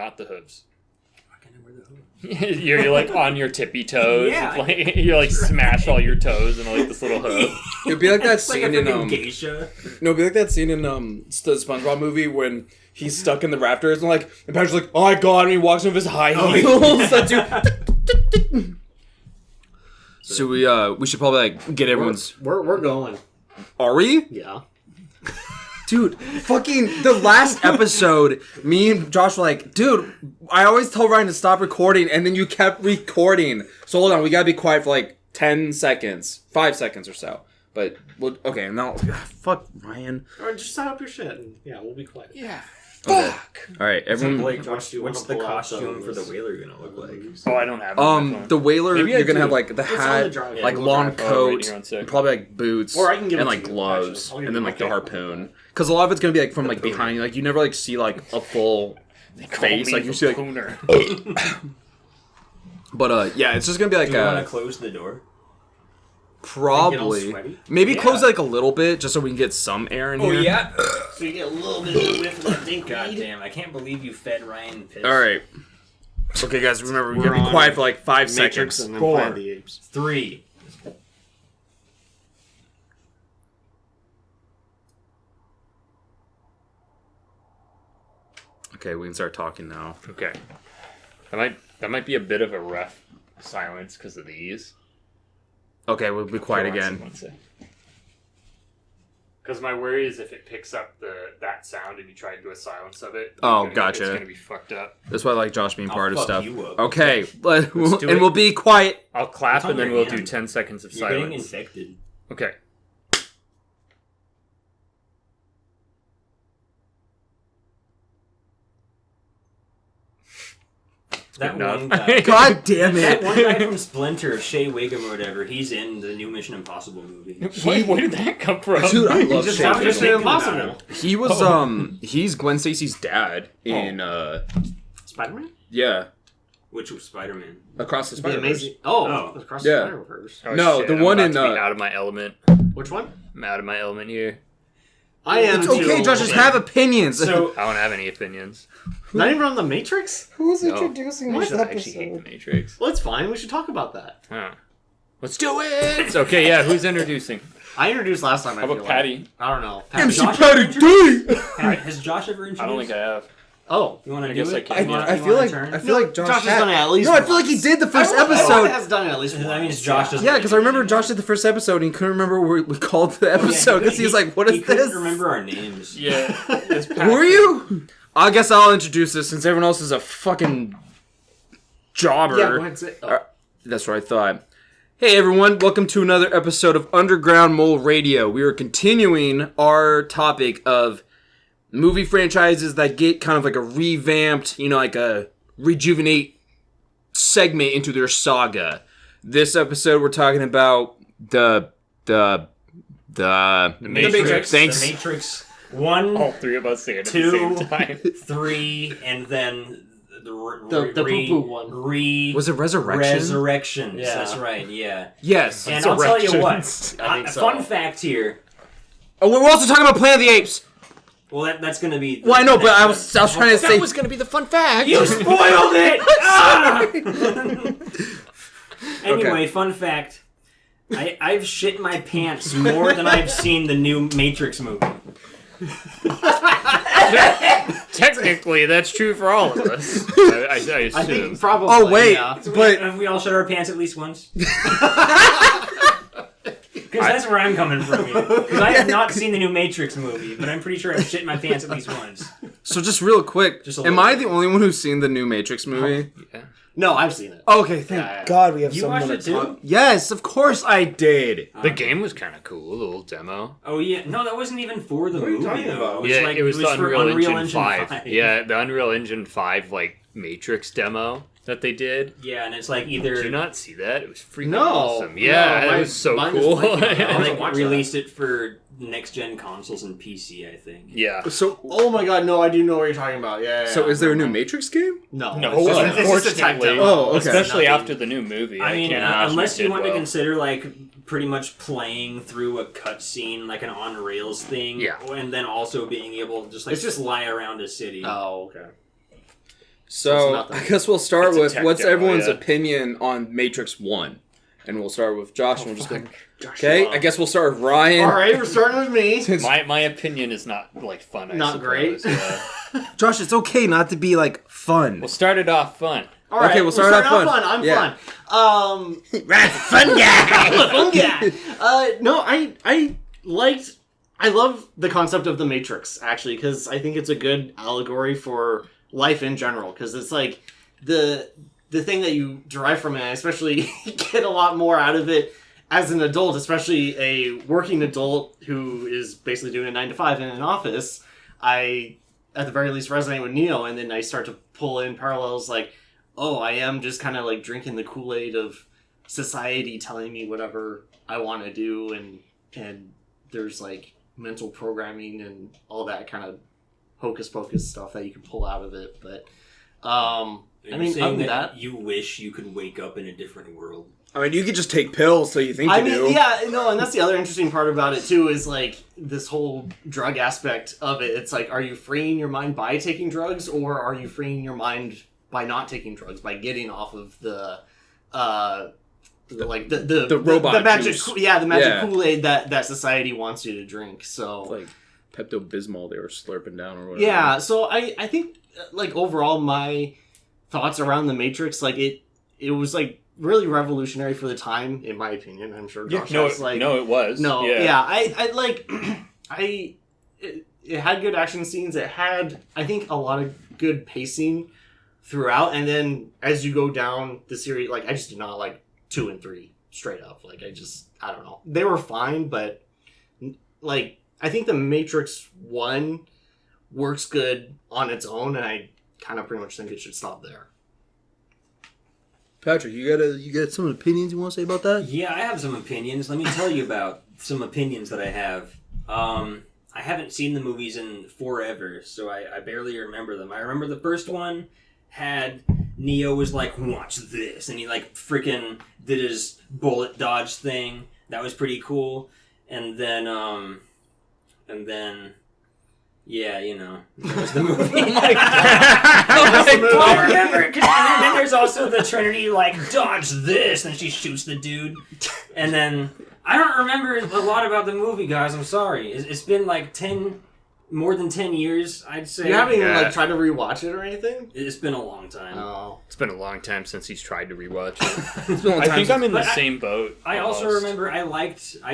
without the hooves? Why can't I wear the hooves? you're like on your tippy toes. Yeah, like, you're like smash all your toes and like this little hook. It'd be like that It's scene like a in geisha. No, it'd be like that scene in the SpongeBob movie when he's stuck in the rafters and Patrick's like, oh my god, and he walks in with his high heels. That dude. So we should probably get everyone's. We're going. Are we? Yeah. Dude, fucking the last episode, me and Josh were like, dude, I always tell Ryan to stop recording, and then you kept recording. So hold on, we gotta be quiet for 10 seconds, 5 seconds or so. But okay, now fuck Ryan. Or just set up your shit, and we'll be quiet. Yeah. Okay. All right, everyone. Blake, what's the costume for the whaler gonna look like? Oh, I don't have it. The whaler, Maybe you're I gonna do. have the hat, long coat, and probably boots, or I can give and it to you, gloves, actually. and then the harpoon. Because a lot of it's gonna be from behind. You never see a full face. You see But yeah, it's just gonna be Do you want to close the door? probably maybe close it a little bit just so we can get some air in here. Oh yeah. So you get a little bit of a whiff of that dink. God damn! I can't believe you fed Ryan piss. All right. Okay, guys. Remember, we're gonna be quiet for 5 Matrix seconds. and then 4, Planet of the Apes. 3. Okay, we can start talking now. Okay. That might be a bit of a rough silence because of these. Okay, we'll be quiet again. Because my worry is if it picks up that sound and you try to do a silence of it. Gotcha. It's gonna be fucked up. That's why I like Josh being part of fuck stuff. you up. Okay, do it. we'll be quiet. I'll clap and then your we'll do hand. 10 seconds of You're getting silence. infected. Okay. That enough. one guy. God damn That it! one guy from Splinter, Shea Wiggum or whatever, he's in the new Mission Impossible movie. Where did that come from? Dude, I love Just Shea have Mission Wiggum. Impossible. He was he's Gwen Stacy's dad in Spider-Man? yeah, Which was Spider-Man? Across the The Spider-Verse. amazing. Oh, Oh. across Yeah. the Spider-Verse. Oh, No, shit, the I'm one about in, to be out of my element. Which one? I'm out of my element here. I am. It's okay, too. Josh. Just have opinions. So, I don't have any opinions. Not even on the Matrix. Who's No. introducing I this actually hate the Matrix. Well, it's fine. We should talk about that. Huh. Let's do it! Okay, yeah, who's introducing? I introduced last time. How about Patty? I don't know. MC Josh Patty ever D. has Josh ever introduced? I don't think I have. Oh, You want to I do guess I it? can. You wanna- I you feel wanna like turn? Josh Josh has done it at least. No, I feel like he did the first episode. has done it at least. That means once. Josh doesn't. Yeah, because I remember Josh did the first episode and he couldn't remember what we called the episode because he was like, "What is he couldn't this?" remember our names. Yeah. Who are you? I guess I'll introduce this since everyone else is a fucking jobber. Yeah, go ahead. Say, That's what I thought. Hey everyone, welcome to another episode of Underground Mole Radio. We are continuing our topic of movie franchises that get kind of like a revamped, like a rejuvenate segment into their saga. This episode we're talking about the Matrix. Thanks. The Matrix 1, All three of us say it at the 2, same time. 3, and then the poo-poo one. Was it Resurrection? Resurrections. Yeah. That's right. Yeah. Yes. And I'll tell you what. Resurrections. I think so. Fun fact here. Oh, we're also talking about Planet of the Apes. Well, that's going to be. Well, I know, but I was trying to say That was going to be the fun fact. You spoiled it! Anyway, fun fact. I've shit my pants more than I've seen the new Matrix movie. Technically, that's true for all of us. I assume. I think probably. Oh wait, yeah. but Have we all shit our pants at least once? Because that's where I'm coming from here. Because I have not seen the new Matrix movie, but I'm pretty sure I've shit my pants at least once. so just real quick, Just a am little I the only one who's seen the new Matrix movie? Yeah. No, I've seen it. Okay, thank Yeah. God we have You someone watched to it too? talk. Yes, of course I did. The game was kind of cool, a little demo. Oh yeah, no, that wasn't even for the What are you movie talking though. about? It was the for Unreal Engine 5. Yeah, the Unreal Engine 5 Matrix demo that they did. Yeah, and it's like either Did you not see that? It was freaking No, awesome. Yeah, no, it was so mine is cool. blanking. I they haven't watched that. released it for next gen consoles and PC, I think. Yeah. So, Oh my god, no, I do know what you're talking about. Yeah. so is there a new Matrix game? No. No, it's just a tech unfortunately. demo. Oh, okay. Especially Nothing. after the new movie. I mean, can't imagine unless it you did want to well. consider pretty much playing through a cutscene, like an on rails thing, Yeah. and then also being able to just fly around a city. Oh, okay. So nothing. I guess we'll start It's a with tech what's demo, everyone's yeah. opinion on Matrix 1. And we'll start with Josh, and we'll just go. Josh, Okay, wow. I guess we'll start with Ryan. All right, we're starting with me. My opinion is not like fun. I Not suppose, great. Yeah. Josh, it's okay not to be like fun. We'll start it off fun. All right, Okay, we'll start off fun. I'm Yeah. fun. Ryan's a fun guy. Fun guy. No, I love the concept of the Matrix, actually, because I think it's a good allegory for life in general, because it's like the thing that you derive from it, and especially get a lot more out of it as an adult, especially a working adult who is basically doing a 9 to 5 in an office. I, at the very least, resonate with Neo, and then I start to pull in parallels like, oh, I am just kind of like drinking the Kool-Aid of society telling me whatever I want to do, and there's like mental programming and all that kind of hocus pocus stuff that you can pull out of it. But I mean, saying other than that that, you wish you could wake up in a different world. I mean, you could just take pills so you think you do. yeah, no, and that's the other interesting part about it too, is like this whole drug aspect of it. It's like, are you freeing your mind by taking drugs, or are you freeing your mind by not taking drugs, by getting off of the robot the magic juice. the magic Yeah. Kool-Aid that society wants you to drink. So Like Pepto-Bismol they were slurping down or whatever. yeah, so I think like overall my thoughts around the Matrix, like it was like really revolutionary for the time, in my opinion. I'm sure Josh has, like, it was. no, Yeah. I like it had good action scenes. It had, I think, a lot of good pacing throughout, and then as you go down the series, like I just did not like 2 and 3 straight up. Like I don't know. They were fine, but like I think the Matrix 1 works good on its own, and I kind of pretty much think it should stop there. Patrick, you got some opinions you want to say about that? Yeah, I have some opinions. Let me tell you about some opinions that I have. I haven't seen the movies in forever, so I barely remember them. I remember the first one had Neo was like, watch this, and he like freaking did his bullet dodge thing. That was pretty cool. And then yeah, you know, that was the movie. I remember. And then there's also the Trinity, like, dodge this, and she shoots the dude. And then I don't remember a lot about the movie, guys. I'm sorry. It's been like more than 10 years, I'd say. You haven't even Yeah. like tried to rewatch it or anything? It's been a long time. Oh. It's been a long time since he's tried to rewatch it. It's been a long I time think since- I'm in the But same boat. I also almost. remember I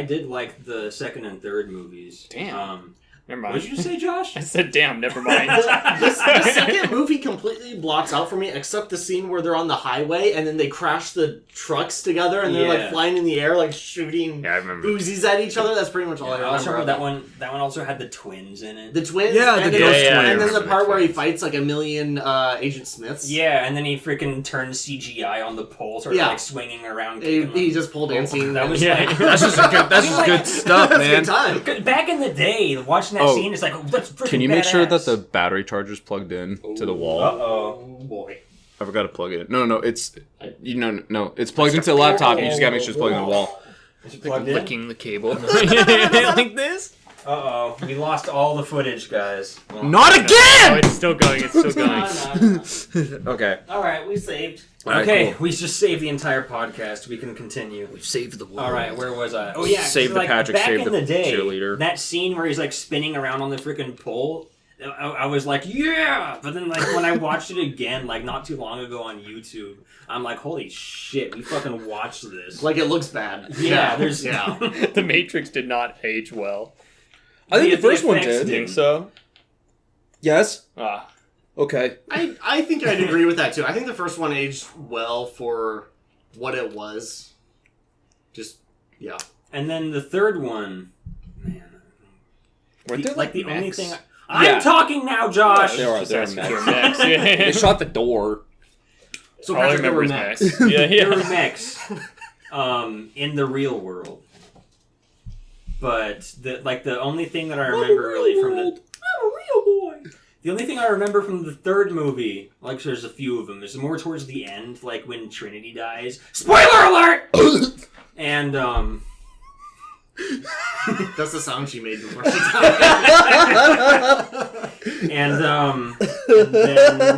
did like the second and third movies. Damn. Never mind. What did you say, Josh? I said, damn, never mind. The second movie completely blocks out for me, except the scene where they're on the highway and then they crash the trucks together and they're Yeah. like flying in the air, like shooting Yeah, I remember. Uzis at each other. That's pretty much all I I also remember. remember that one. That one also had the twins in it. The twins, Yeah, and the then, ghost twins. and then the Remember part the where he twins. fights like a million Agent Smiths. Yeah, and then he freaking turns CGI on the pole, sort of Yeah. like swinging around. He, kicking he them. just pole dancing. That was Yeah. like That's just good stuff, That's a man. good time. back in the day. Watching that Oh, scene, it's like, oh, that's freaking Can you make sure that badass. the battery charger's plugged in to the wall? Uh-oh, boy. I forgot to plug it in. No, it's it's plugged into the laptop. You just gotta make sure it's plugged in the wall. Is it plugged in? Licking the cable. Like this? Uh-oh, we lost all the footage, guys. Well, Not Oh, again! it's still going. It's still going. Okay. All right, we saved. Alright, okay, cool. we just saved the entire podcast. We can continue. We've saved the world. All right, where was I? Oh yeah, Save so, the like, Patrick, back save in the the day, cheerleader. that scene where he's like spinning around on the freaking pole. I was like, yeah! But then, like, when I watched it again, like, not too long ago on YouTube, I'm like, holy shit, we fucking watched this. Like it looks bad. yeah, there's... yeah. The Matrix did not age well. I think the first one effects did. Think so? Yes? Ah. Okay. I think I'd agree with that too. I think the first one aged well for what it was. Just, yeah. And then the third one, man. Weren't there Like, the only mechs? thing... I'm Yeah. talking now, Josh! There are Just mechs. asking for mechs. Yeah. They shot the door. So All I Patrick, there remember were is mechs. mechs. Yeah, There were yeah. mechs in the real world. But, the only thing that I remember really from the... I'm a real boy! The only thing I remember from the third movie, like there's a few of them, is more towards the end, like when Trinity dies. Spoiler alert! And, That's the sound she made before she died. and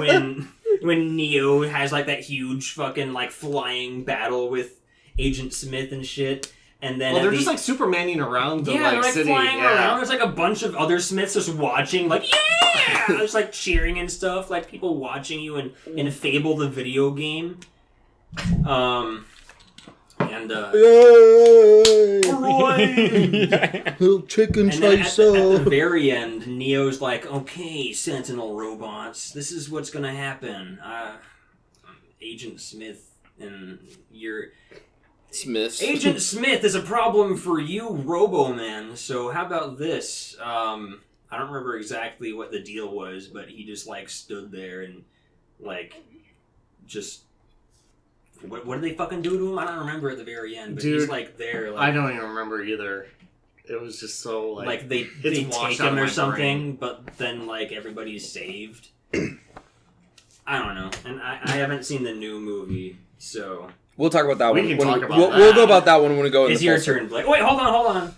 then when Neo has like that huge fucking like flying battle with Agent Smith and shit. And then they're just like Supermaning around the they're like city. Flying around. There's like a bunch of other Smiths just watching, like just like cheering and stuff, like people watching you in Fable the video game. Little chicken and then at the very end, Neo's like, "Okay, Sentinel robots, this is what's gonna happen. Agent Smith and your." Smiths. Agent Smith is a problem for you, Robo-Man, so how about this? I don't remember exactly what the deal was, but he just, like, stood there and, like, just... What did they fucking do to him? I don't remember at the very end, but Dude, he's, like, there. Like, I don't even remember either. It was just so, like they take him or something, but then, like, everybody's saved. I don't know. And I haven't seen the new movie, so... We'll talk about that we one. Can talk about that. We'll go about that one when we go. It's your turn, Blake. Wait, hold on.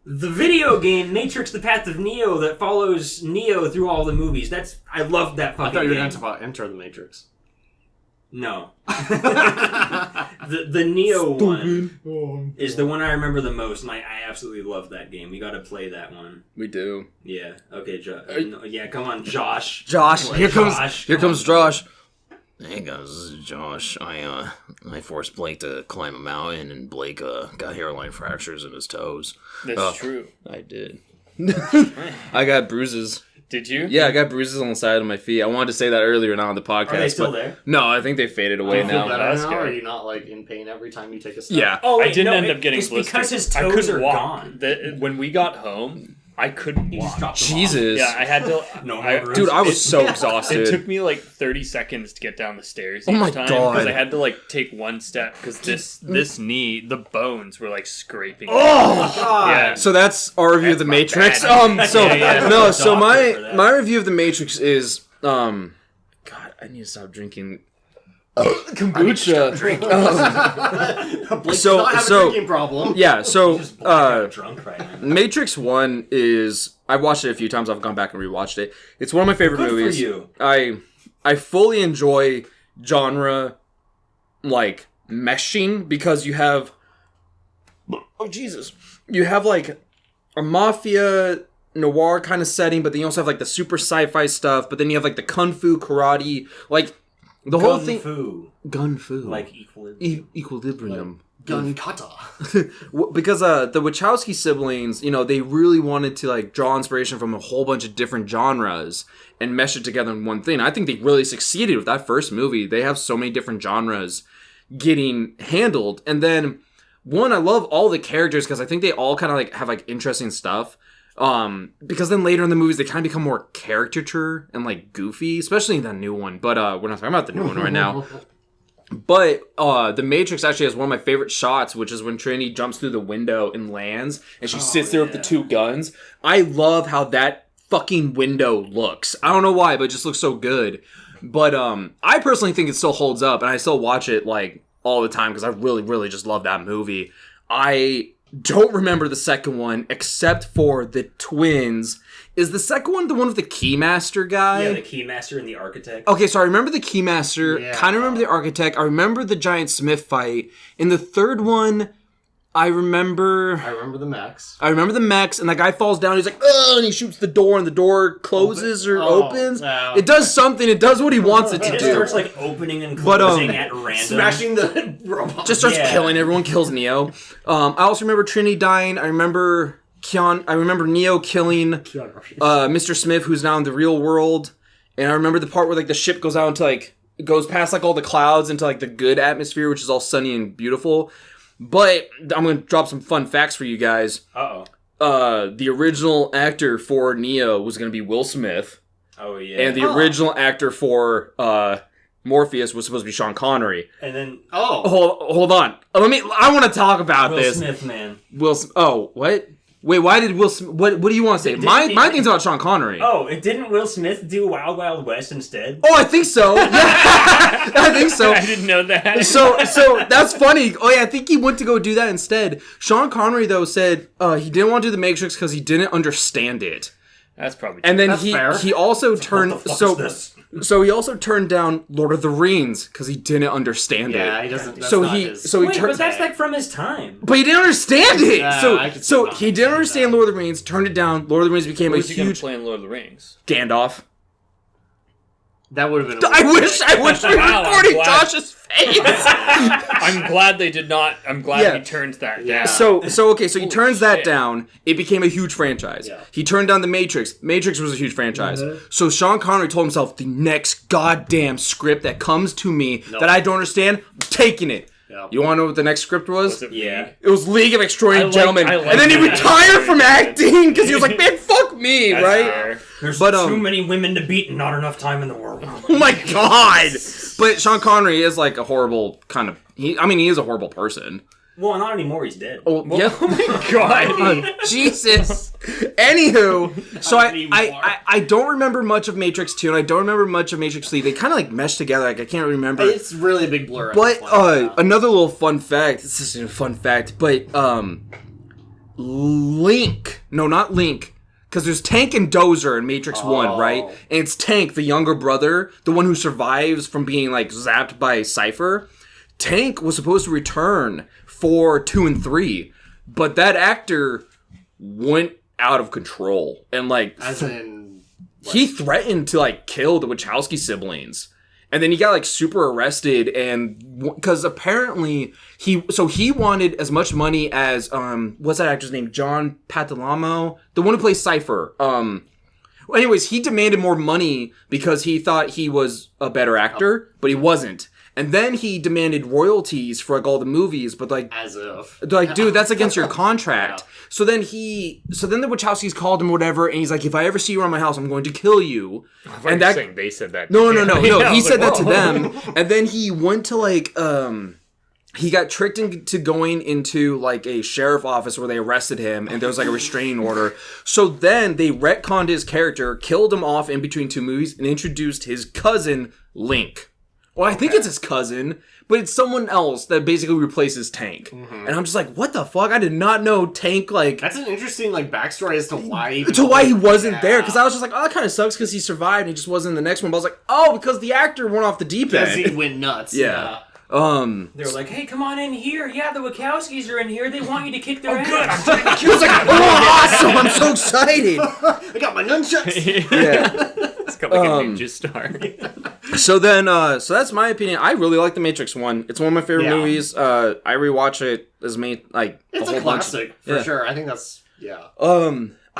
The video game Matrix: The Path of Neo that follows Neo through all the movies. I love that fucking. I thought you were game. going to talk about Enter the Matrix. No. the Neo one is the one I remember the most, and I absolutely love that game. We got to play that one. We do. Yeah. Okay, yeah, come on, Josh. Josh, here comes Josh. Hey guys, this is Josh. I forced Blake to climb a mountain, and Blake got hairline fractures in his toes. That's true. I did. I got bruises. Did you? Yeah, I got bruises on the side of my feet. I wanted to say that earlier, not on the podcast. Are they still but there? No, I think they faded away Do you feel now. better That's now? good. Or are you not like in pain every time you take a step? Yeah. Oh, wait, I didn't no, end up getting it's blisters. because his I toes couldn't are walk. gone. When we got home, I couldn't He just walk. dropped them off. Jesus. Yeah, I had to. No, Dude, I was It- so exhausted. It took me like 30 seconds to get down the stairs Oh each my time God. because I had to like take one step because this knee, the bones were like scraping. Oh, God. Yeah. So that's our review of the That's my Matrix. bad. So Yeah. no, so Doctor for that. my review of the Matrix is God, I need to stop drinking kombucha. Blake So- does not have so- a drinking problem. Yeah, so Just drunk right now. Matrix 1 is I've watched it a few times. I've gone back and rewatched it. It's one of my favorite Good movies. for you. I fully enjoy genre like meshing because you have you have like a mafia noir kind of setting, but then you also have like the super sci-fi stuff, but then you have like the kung fu karate, like the whole thing gun fu Like equilibrium. equilibrium. Gun kata. Because the Wachowski siblings, you know, they really wanted to like draw inspiration from a whole bunch of different genres and mesh it together in one thing. I think they really succeeded with that first movie. They have so many different genres getting handled. And then one, I love all the characters because I think they all kind of like have like interesting stuff. Because then later in the movies they kind of become more caricature and like goofy, especially in the new one. But we're not talking about the new one right now. But the Matrix actually has one of my favorite shots, which is when Trinity jumps through the window and lands, and she sits there with the two guns. I love how that fucking window looks. I don't know why, but it just looks so good. But I personally think it still holds up, and I still watch it like all the time because I really, really just love that movie. I don't remember the second one except for the twins. Is the second one the one with the Keymaster guy? Yeah, the Keymaster and the Architect. Okay, so I remember the Keymaster, Yeah. kind of remember the Architect, I remember the Giant Smith fight. In the third one, I remember the Max. the mechs, and that guy falls down, he's like, ugh, and he shoots the door, and the door closes or opens. No. It does something, it does what he wants it to It do. starts like opening and But, closing at random. Smashing the robot. Just starts Yeah. killing everyone, kills Neo. I also remember Trinity dying, I remember Neo killing Mr. Smith, who's now in the real world, and I remember the part where like the ship goes out into like goes past like all the clouds into like the good atmosphere, which is all sunny and beautiful. But I'm gonna drop some fun facts for you guys. The original actor for Neo was gonna be Will Smith, Oh yeah. and the original actor for Morpheus was supposed to be Sean Connery. And then Hold on, I want to talk about Will this. Smith, man. Oh, what? Wait, why did Will Smith... What do you want to say? My thing's about Sean Connery. Oh, didn't Will Smith do Wild Wild West instead? Oh, I think so. Yeah. I think so. I didn't know that. So that's funny. Oh, yeah, I think he went to go do that instead. Sean Connery, though, said he didn't want to do The Matrix because he didn't understand it. That's probably true. And then That's fair. he also turned so he also turned down Lord of the Rings because he didn't understand it. Yeah, he doesn't. That's So not he his- so he Wait, turned. but that's like from his time. But he didn't understand it. Yeah, I could see so not he didn't understanding understand that. Lord of the Rings. Turned it down. Lord of the Rings became a Who's he gonna huge play in Lord of the Rings? Gandalf. That would have been. I wish we were Wow, I'm recording glad. Josh's face. I'm glad they did not. I'm glad Yeah. he turned that Yeah. down. So he Holy turns that shit. down. It became a huge franchise. Yeah. He turned down The Matrix. Matrix was a huge franchise. So Sean Connery told himself, the next goddamn script that comes to me that I don't understand, I'm taking it. Yeah. You want to know what the next script was? Was it Yeah. me? It was League of Extraordinary Gentlemen. I like And then he that. retired from acting because he was like, man, fuck me, That's right? fair. There's But, too many women to beat and not enough time in the world. Oh my god! But Sean Connery is like a horrible kind of. He is a horrible person. Well, not anymore. He's dead. Oh, yeah. Oh my god. Jesus. Anywho, so I don't remember much of Matrix 2 and I don't remember much of Matrix 3. They kind of like mesh together. Like I can't remember. It's really a big blur. at But this point, yeah. another little fun fact. This isn't a fun fact, but Link. No, not Link. Because there's Tank and Dozer in Matrix 1, right? And it's Tank, the younger brother, the one who survives from being like zapped by Cypher. Tank was supposed to return for 2 and 3, but that actor went out of control and like As in, he threatened to like kill the Wachowski siblings, and then he got like super arrested, and because apparently he wanted as much money as what's that actor's name, John Patalamo, the one who plays Cypher. Anyways, he demanded more money because he thought he was a better actor, but he wasn't. And then he demanded royalties for like all the movies, but like as if. like, dude, that's against your contract. Yeah. So then the Wachowskis called him or whatever, and he's like, if I ever see you around my house, I'm going to kill you. And that saying they said that. No. I He was said like, that to whoa. them, and then he went to like he got tricked into going into like a sheriff office where they arrested him, and there was like a restraining order. So then they retconned his character, killed him off in between 2 movies, and introduced his cousin Link. Well, I think it's his cousin, but it's someone else that basically replaces Tank. And I'm just like, what the fuck? I did not know Tank, like... That's an interesting like backstory as to why. he wasn't there, because I was just like, oh, that kind of sucks because he survived and he just wasn't in the next one. But I was like, oh, because the actor went off the deep Because he end. went nuts. Yeah. They were like, "Hey, come on in here. Yeah, the Wachowskis are in here. They want you to kick their ass." He was like, oh, awesome! I'm so excited! I got my nunchucks. Yeah. It's got like a ninja star. So then, so that's my opinion. I really like The Matrix 1. It's one of my favorite Yeah. movies. I rewatch it as many, like, It's a a whole bunch. classic for Yeah. sure. I think that's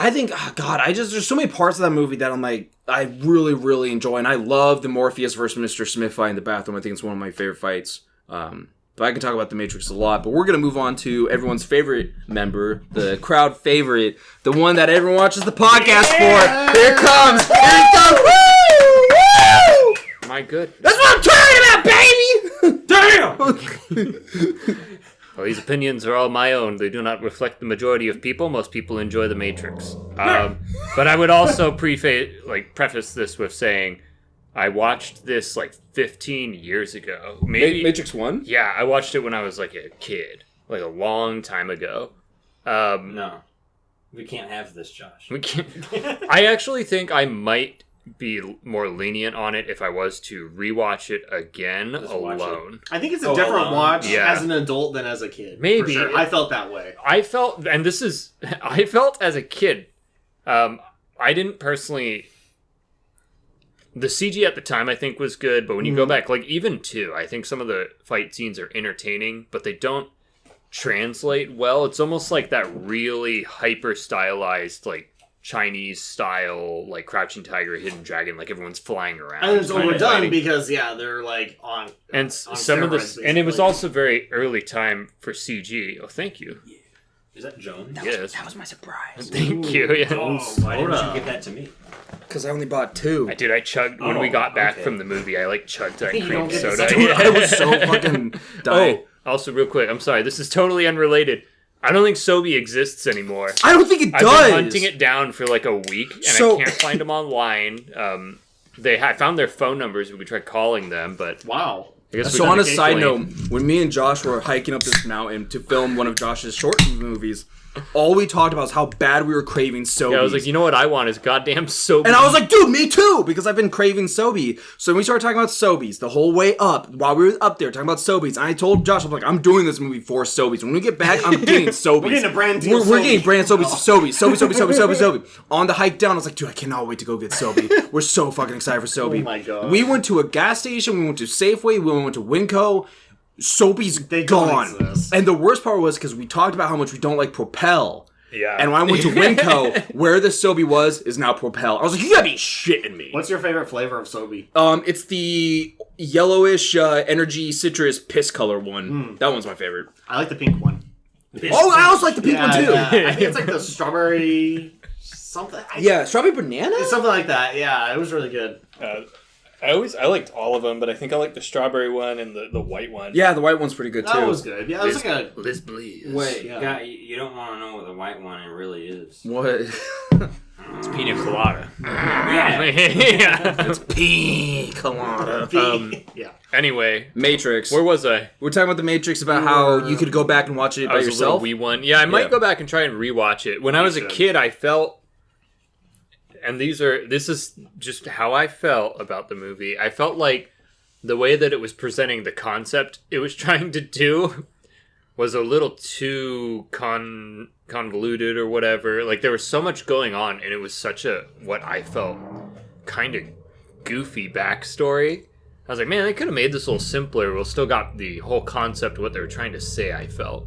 I think, oh God, there's so many parts of that movie that I'm like, I really, really enjoy. And I love the Morpheus versus Mr. Smith fight in the bathroom. I think it's one of my favorite fights. But I can talk about The Matrix a lot. But we're going to move on to everyone's favorite member, the crowd favorite, the one that everyone watches the podcast for. Here it comes. Here it comes. Woo! Woo! My good. That's what I'm talking about, baby! Damn! Well, these opinions are all my own. They do not reflect the majority of people. Most people enjoy The Matrix. But I would also preface this with saying, I watched this like 15 years ago. Maybe Matrix 1? Yeah, I watched it when I was like a kid, like a long time ago. No, we can't have this, Josh. We can't. I actually think I might be more lenient on it if I was to rewatch it again watch it. alone. I think it's a different watch Yeah. as an adult than as a kid. Maybe. For sure. I felt that way. I felt as a kid. I didn't personally. The CG at the time I think was good, but when you go back, like even 2, I think some of the fight scenes are entertaining, but they don't translate well. It's almost like that really hyper stylized, like Chinese style, like Crouching Tiger, Hidden Dragon, like everyone's flying around. And it's kind of overdone fighting. because they're like on. And on some of steroids, this, and it was basically. also very early time for CG. Oh, thank you. Is that Joan? Yes, That was my surprise. thank you. Yeah. Oh, why didn't you give that to me? Because I only bought 2. I chugged when we got back from the movie. I like chugged that You cream don't get to soda. see I was so fucking dying. Oh, also real quick, I'm sorry. This is totally unrelated. I don't think Sobe exists anymore. I don't think it I've does. been hunting it down for like a week, and I can't find them online. I found their phone numbers. We tried calling them, but Wow. I guess So we on a can side occasionally- note, when me and Josh were hiking up this mountain to film one of Josh's short movies, all we talked about was how bad we were craving Sobe. Yeah, I was like, you know what I want is goddamn Sobe. And I was like, dude, me too, because I've been craving Sobe. So when we started talking about Sobeys the whole way up, while we were up there talking about Sobeys, and I told Josh, I'm like, I'm doing this movie for Sobeys. When we get back, I'm getting Sobeys. We're getting a brand deal. We're getting brand Sobeys. Sobe. On the hike down, I was like, dude, I cannot wait to go get Sobe. We're so fucking excited for Sobe. Oh my God. We went to a gas station. We went to Safeway. We went to Winco. Sobe's They don't gone. exist. And the worst part was because we talked about how much we don't like Propel. Yeah. And when I went to Winco, where the Sobe was is now Propel. I was like, you gotta be shitting me. What's your favorite flavor of Sobe? It's the yellowish energy citrus piss color one. That one's my favorite. I like the pink one. Oh, I also like the pink one too. Yeah. I think it's like the strawberry something. Yeah, strawberry banana? It's something like that. Yeah, it was really good. I liked all of them, but I think I like the strawberry one and the white one. Yeah, the white one's pretty good too. That was good. Yeah, it was like a. This please. Wait, Yeah. guy, you don't want to know what the white one it really is. What? It's pina colada. Yeah. Yeah. It's pina colada. Yeah. Anyway, Matrix. where was I? We're talking about the Matrix, about how you could go back and watch it I by was a yourself. little wee one. Yeah, I might Yeah. go back and try and rewatch it. When I was a should. kid, I felt, and this is just how I felt about the movie. I felt like the way that it was presenting the concept it was trying to do was a little too convoluted or whatever. Like there was so much going on, and it was such a what I felt kind of goofy backstory. I was like, man, they could have made this a little simpler. We'll still got the whole concept of what they were trying to say. I felt.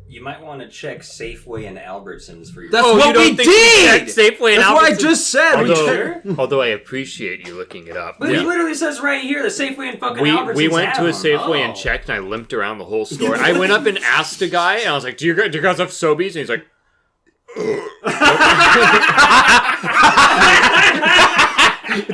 You might want to check Safeway and Albertsons for your. That's Oh, what you don't we think we did! checked Safeway and That's what I Albertsons? just said! We checked- Although I appreciate you looking it up. But it literally says right here the Safeway and fucking Albertsons. We went to a have 'em. Safeway and Oh. checked, and I limped around the whole store. I went up and asked a guy, and I was like, do you guys have Sobeys? And he's like,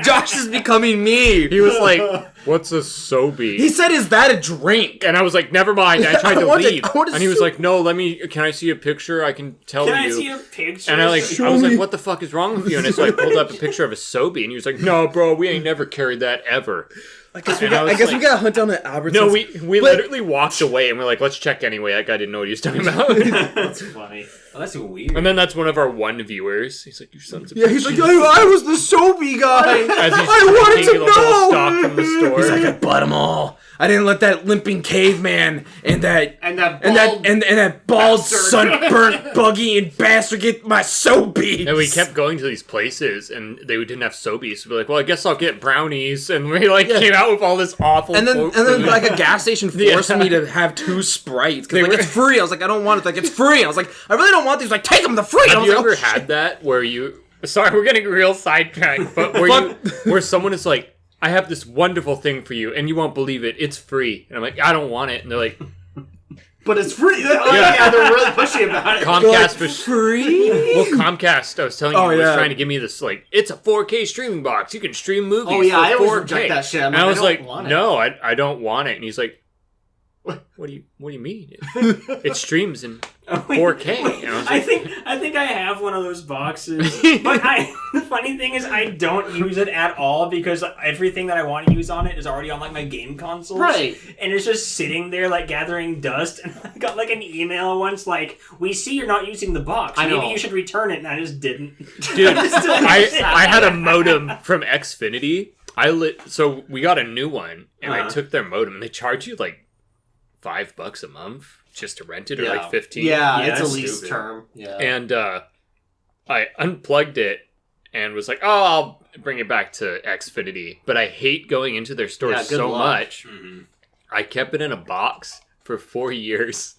Josh is becoming me. he was like, what's a Sobe? He said, is that a drink? And I was like, never mind. I tried I to want leave. I want a And he was soup. like, no, can I see a picture? I can tell Can you. I see a picture? And I was Show like, me. what the fuck is wrong with you? And so I pulled up a picture of a Sobe, and he was like, no, bro, we ain't never carried that ever. I guess we And I was gotta like- hunt down the Albertsons. No, we But- literally walked away, and we're like, let's check anyway. That guy didn't know what he was talking about. That's funny. Oh, that's weird. And then that's one of our one viewers. He's like, you sons of Yeah, he's like, I was the Sobe guy. As he's I wanted taking to the whole know. stock from the store. He's like, I bought them all. I didn't let that limping caveman and that And that and bald that bald bastard. sunburnt buggy and bastard get my Sobe. And we kept going to these places, and they didn't have Sobeys. So we're like, well, I guess I'll get brownies. And we came out with all this awful. And then food. like a gas station forced me to have 2 Sprites because like, it's free. I was like, I don't want it. Like, it's free. I was like, I really don't want these. Like, take them. They're free. I Have was you like, ever oh, shit. had that where you? Sorry, we're getting real sidetracked. But where someone is like, I have this wonderful thing for you, and you won't believe it. It's free. And I'm like, I don't want it. And they're like, But it's free. Yeah, they're really pushy about it. Comcast was free? Well, Comcast, I was telling you, Oh, was yeah. trying to give me this, like, it's a 4K streaming box. You can stream movies Oh, yeah, I for always 4K. reject that shit. I'm And I like, was I like, don't want it. no, I don't want it. And he's like, what do you mean? It streams in 4K. And I was like, I think I have one of those boxes, but the funny thing is I don't use it at all because everything that I want to use on it is already on like my game consoles, Right. And it's just sitting there like gathering dust. And I got like an email once like, "We see you're not using the box. I know. Maybe you should return it." And I just didn't. dude, Still I had a modem from Xfinity. So we got a new one, and I Uh-huh. took their modem, and they charge you like $5 a month just to rent it, or like 15. Yeah, Yeah, it's a that's lease stupid. term. Yeah. And I unplugged it and was like, oh, I'll bring it back to Xfinity. But I hate going into their stores Yeah, good so luck. much. I kept it in a box for 4 years.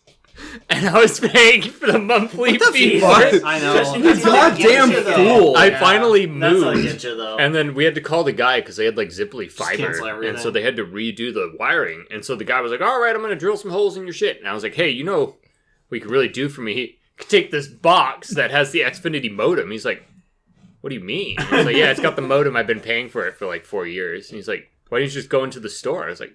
And I was paying for the monthly fee for it. I know. Just- That's how they Goddamn get you, though. fool. I finally That's how they moved. get you, though. And then we had to call the guy because they had like Ziply cancel fiber. everything. And so they had to redo the wiring. And so the guy was like, all right, I'm going to drill some holes in your shit. And I was like, hey, you know what you could really do for me? You could take this box that has the Xfinity modem. He's like, what do you mean? And I was like, yeah, it's got the modem. I've been paying for it for like 4 years. And he's like, why don't you just go into the store? I was like,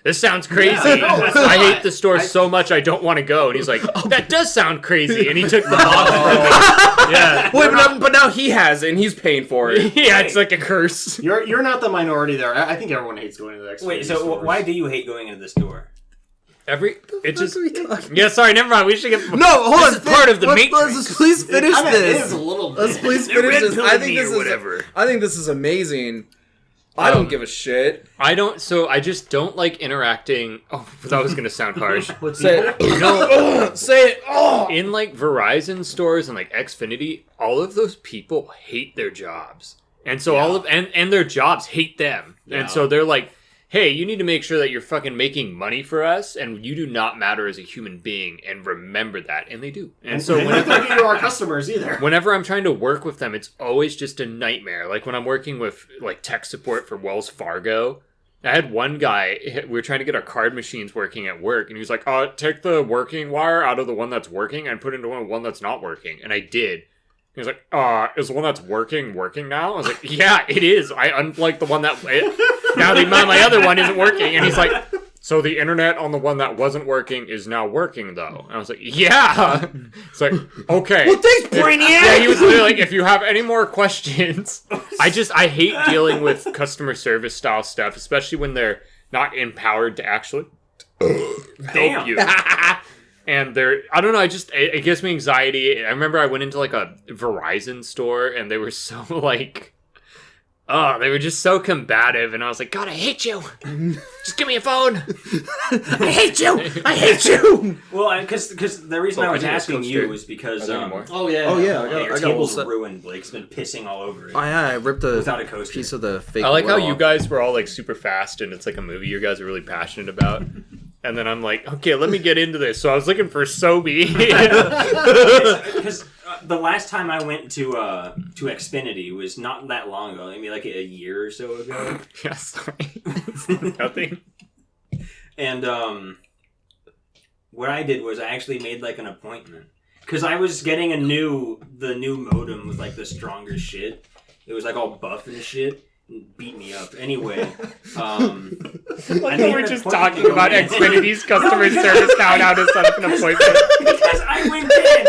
this sounds crazy. Yeah, no, it's I not. hate the store so much I don't want to go. And he's like, that does sound crazy. And he took the box from me. Yeah. Wait, but now he has it, and he's paying for it. Yeah, it's like a curse. You're not the minority there. I think everyone hates going to the Xfinity Wait, so stores. why do you hate going into the store? Yeah, sorry, never mind. We should get. No, hold on. This is part of the Matrix. Let's please finish It this. is a little bit. Let's please finish this. I think this is amazing. I don't give a shit. I just don't like interacting. Oh, that was gonna sound harsh. Say it. No, say it. Oh. In like Verizon stores and like Xfinity, all of those people hate their jobs, and so and their jobs hate them, and so they're like, hey, you need to make sure that you're fucking making money for us, and you do not matter as a human being, and remember that. And they do. And so whenever you are customers either. Whenever I'm trying to work with them, it's always just a nightmare. Like when I'm working with like tech support for Wells Fargo, I had one guy, we were trying to get our card machines working at work, and he was like, take the working wire out of the one that's working and put it into one that's not working. And I did. He was like, is the one that's working now? I was like, yeah, it is. I unplugged the one that... now my other one isn't working. And he's like, so the internet on the one that wasn't working is now working, though. And I was like, yeah. It's like, okay. Well, thanks, Brainiac! Yeah, he was literally like, if you have any more questions... I hate dealing with customer service style stuff, especially when they're not empowered to actually help you. And I don't know, it gives me anxiety. I remember I went into like a Verizon store and they were so like, they were just so combative. And I was like, God, I hate you. Just give me a phone. I hate you. Well, because the reason I was asking you was because, I your table's ruined. Blake's been pissing all over it. I ripped without a coaster. piece of the fake I like how wood you off. guys were all like super fast and it's like a movie you guys are really passionate about. And then I'm like, okay, let me get into this. So I was looking for Sobe. Because the last time I went to Xfinity was not that long ago. Maybe like a year or so ago. Yeah, sorry. Nothing. And what I did was I actually made like an appointment. Because I was getting the new modem with like the stronger shit. It was like all buff and shit. Beat me up. Anyway, Like we were just talking about Xfinity's customer service now and how to set up an appointment. Because I went in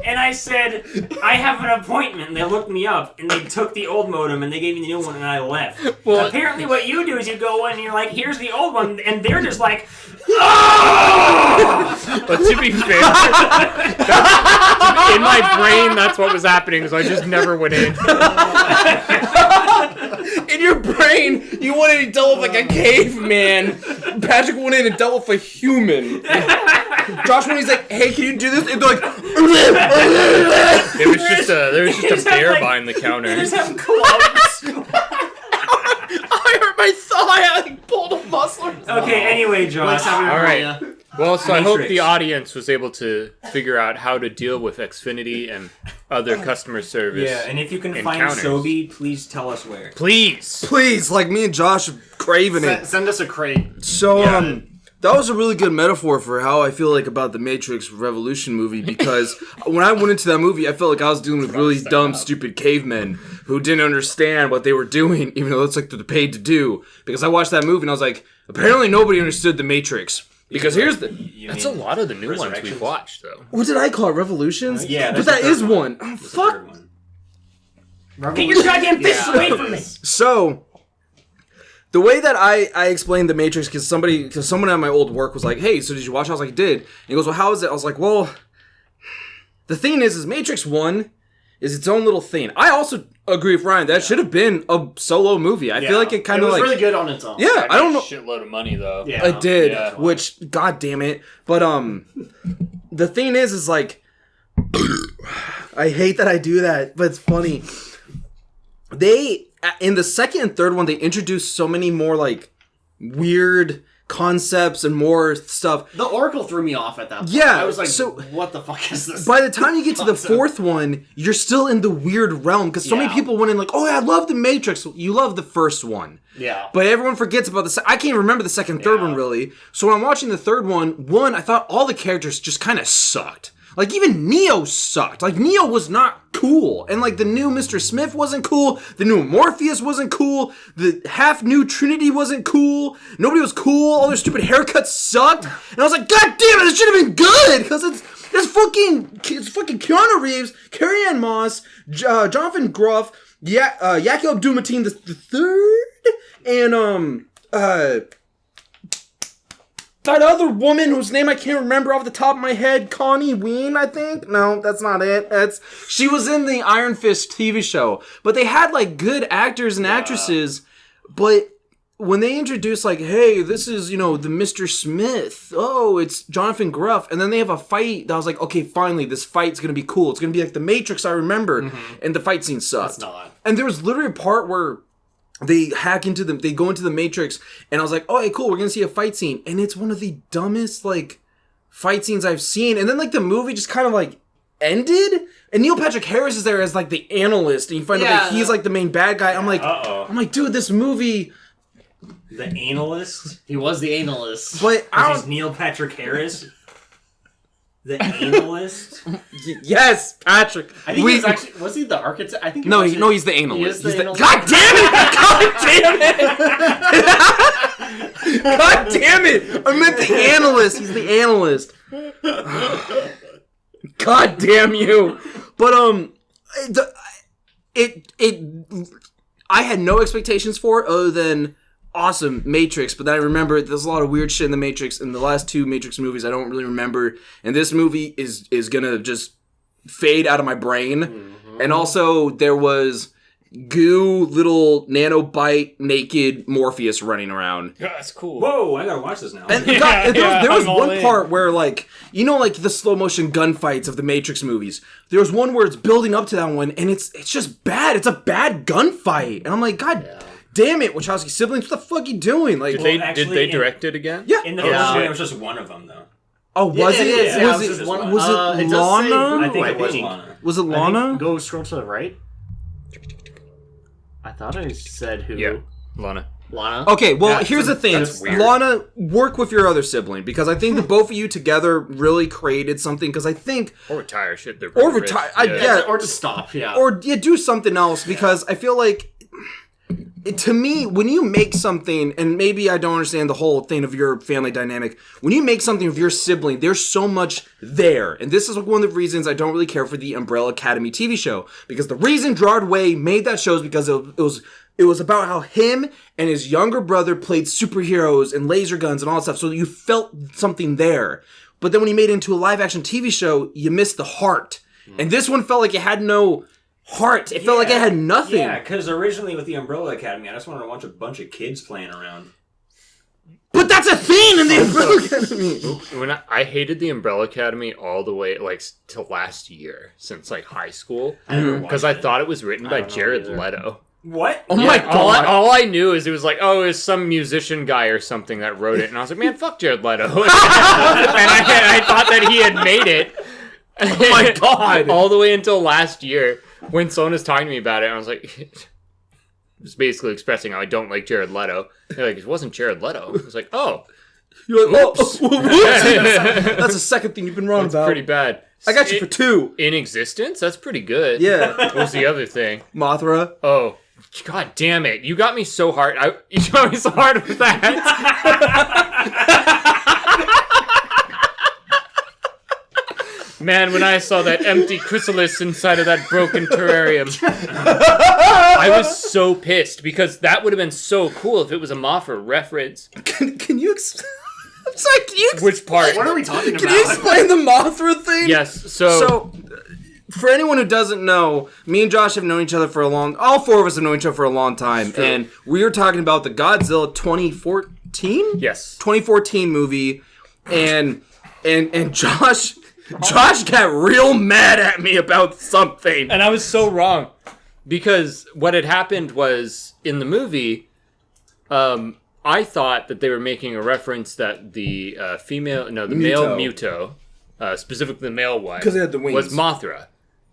and I said, I have an appointment. And they looked me up and they took the old modem and they gave me the new one and I left. Well, apparently what you do is you go in and you're like, here's the old one. And they're just like, oh! But to be fair, in my brain, that's what was happening. So I just never went in. In your brain, you wanted to deal with like a caveman. Patrick went in and dealt with a human. Josh, when he's like, "Hey, can you do this?" and they're like, There was just a bear behind the counter. They just have clubs. I hurt my thigh. I like pulled a muscle. Okay, anyway, Josh. All right. Well, so I hope Matrix. the audience was able to figure out how to deal with Xfinity and other customer service. Yeah, and if you can encounters. find Sobe, please tell us where. Please, like me and Josh are craving it. Send us a crate. So, that was a really good metaphor for how I feel like about the Matrix Revolution movie, because when I went into that movie, I felt like I was dealing with really dumb, stupid cavemen who didn't understand what they were doing, even though it's like they're paid to do. Because I watched that movie and I was like, apparently nobody understood the Matrix. Because here's the... That's a lot of the new ones we've watched, though. What did I call it? Revolutions? Yeah, but that's that is one. Oh, fuck. Get your goddamn fists away from me! So, the way that I explained the Matrix, because someone at my old work was like, "Hey, so did you watch it?" I was like, "I did." And he goes, "Well, how is it?" I was like, "Well, the thing is Matrix 1 is its own little thing." I also agree with Ryan. That should have been a solo movie. I feel like it kind of like... It was really good on its own. Yeah, I don't know... Shitload of money, though. Yeah. It did, Yeah. which, god damn it. But, the thing is like... I hate that I do that, but it's funny. In the second and third one, they introduced so many more, like, weird concepts and more stuff. The Oracle threw me off at that point. Yeah, I was like, so- what the fuck is this? By the time you get to the fourth one, you're still in the weird realm, because so many people went in like, "Oh, yeah, I love the Matrix." You love the first one. Yeah. But everyone forgets about I can't remember the second and third one, really. So when I'm watching the third one, I thought all the characters just kind of sucked. Like, even Neo sucked. Like, Neo was not cool. And, like, the new Mr. Smith wasn't cool. The new Morpheus wasn't cool. The half-new Trinity wasn't cool. Nobody was cool. All their stupid haircuts sucked. And I was like, God damn it, this should have been good! Because it's fucking Keanu Reeves, Carrie-Anne Moss, Jonathan Groff, Yaki Abdul-Mateen the third, and, that other woman whose name I can't remember off the top of my head, Connie Ween, I think. No, that's not it. She was in the Iron Fist TV show, but they had like good actors and actresses. But when they introduced like, hey, this is the Mr. Smith. Oh, it's Jonathan Gruff, and then they have a fight. That was like, okay, finally, this fight's gonna be cool. It's gonna be like the Matrix I remember, and the fight scene sucked. It's not. And there was literally a part where they go into the Matrix, and I was like, oh, hey, cool, we're gonna see a fight scene, and it's one of the dumbest like fight scenes I've seen. And then like the movie just kind of like ended, and Neil Patrick Harris is there as like the analyst, and you find out that he's like the main bad guy. I'm like, dude, this movie. The analyst? He was the analyst. But He's Neil Patrick Harris? The analyst? Yes, Patrick. I think he was actually... Was he the architect? I think No, he's the analyst. He is the analyst. God damn it! God damn it! God damn it! I meant the analyst. He's the analyst. God damn you! But I had no expectations for it other than awesome Matrix, but then I remember there's a lot of weird shit in the Matrix. In the last two Matrix movies, I don't really remember, and this movie is gonna just fade out of my brain. And also there was little nanobite naked Morpheus running around. Yeah, that's cool. Whoa, I gotta watch this now. And there was one part where like like the slow motion gunfights of the Matrix movies. There was one where it's building up to that one, and it's just bad. It's a bad gunfight, and I'm like, God. Damn it, Wachowski siblings! What the fuck are you doing? Like, did they direct it again? Yeah. In the first one, it was just one of them, though. Oh, was it? Yeah, Was it it Lana? I think it was Lana. Was it Lana? Go scroll to the right. I thought I said who. Yeah, Lana. Okay, well, here's the thing. that's weird. Lana, work with your other sibling, because I think the both of you together really created something, because I think... Or retire, shit. They're Or pretty retire, rich. Or just stop, yeah. Or do something else, because I feel like... To me, when you make something, and maybe I don't understand the whole thing of your family dynamic, when you make something with your sibling, there's so much there. And this is one of the reasons I don't really care for the Umbrella Academy TV show. Because the reason Gerard Way made that show is because it was about how him and his younger brother played superheroes and laser guns and all that stuff. So you felt something there. But then when you made it into a live action TV show, you missed the heart. And this one felt like it had no... heart. It felt like it had nothing. Yeah, because originally with the Umbrella Academy, I just wanted to watch a bunch of kids playing around. But that's a theme in the Umbrella Academy. When I hated the Umbrella Academy all the way to last year, since like high school, because I thought it was written by Jared Leto. What? Oh my god! All I knew is it was like, oh, it's some musician guy or something that wrote it, and I was like, man, fuck Jared Leto. and I thought that he had made it. Oh my god! All the way until last year. When someone was talking to me about it, I was like, just basically expressing how I don't like Jared Leto. They're like, it wasn't Jared Leto. I was like, oh. You're like, oops. That's the second thing you've been wrong about. Pretty bad. I got you for 2. In Existence? That's pretty good. Yeah. What was the other thing? Mothra. Oh. God damn it. You got me so hard. You got me so hard with that. Man, when I saw that empty chrysalis inside of that broken terrarium, I was so pissed, because that would have been so cool if it was a Mothra reference. Can you I'm sorry, can you Which part? What are we talking about? Can you explain the Mothra thing? Yes, so for anyone who doesn't know, me and Josh have known each other for all 4 of us have known each other for a long time, and we were talking about the Godzilla 2014? Yes. 2014 movie, and Josh got real mad at me about something. And I was so wrong. Because what had happened was, in the movie, I thought that they were making a reference that the male Muto, specifically the male one, 'Cause it had the wings. was Mothra.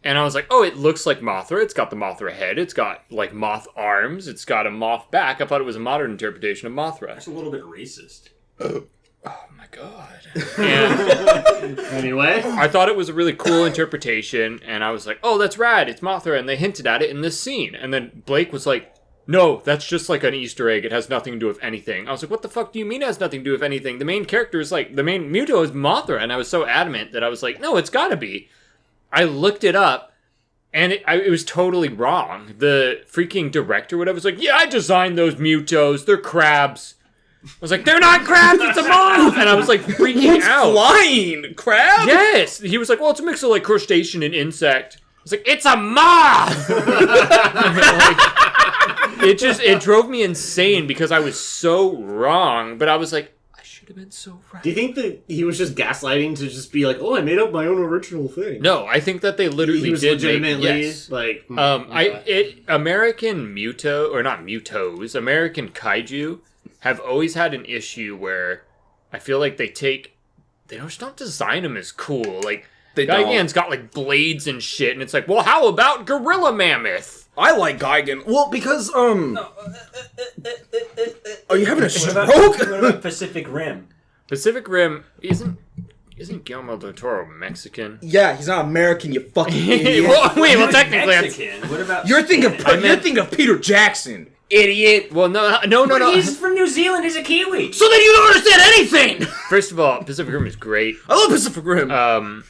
And I was like, oh, it looks like Mothra. It's got the Mothra head. It's got, like, moth arms. It's got a moth back. I thought it was a modern interpretation of Mothra. That's a little bit racist. Oh my god. And Anyway. I thought it was a really cool interpretation, and I was like, oh, that's rad, it's Mothra, and they hinted at it in this scene. And then Blake was like, no, that's just like an Easter egg, it has nothing to do with anything. I was like, what the fuck do you mean it has nothing to do with anything? The main character is like, the main Muto is Mothra, and I was so adamant that I was like, no, it's gotta be. I looked it up, and it was totally wrong. The freaking director or whatever was like, yeah, I designed those Mutos, they're crabs. I was like, they're not crabs, it's a moth! And I was like freaking out. Flying crab? Yes! He was like, well, it's a mix of like crustacean and insect. I was like, it's a moth! It drove me insane because I was so wrong, but I was like, I should have been so right. Do you think that he was just gaslighting to just be like, oh, I made up my own original thing? No, I think that they literally he was did legitimately make, yes. like American American kaiju have always had an issue where I feel like they just don't design them as cool. Like Gigan's got like blades and shit, and it's like, well, how about gorilla mammoth? I like Gigan. Well, because are you having a stroke? What about Pacific Rim? Pacific Rim isn't Guillermo del Toro Mexican? Yeah, he's not American. You fucking idiot. well, technically, Mexican. What about you're thinking of Peter Jackson, idiot. Well, no. He's from New Zealand. He's a Kiwi. So then you don't understand anything. First of all, Pacific Rim is great. I love Pacific Rim.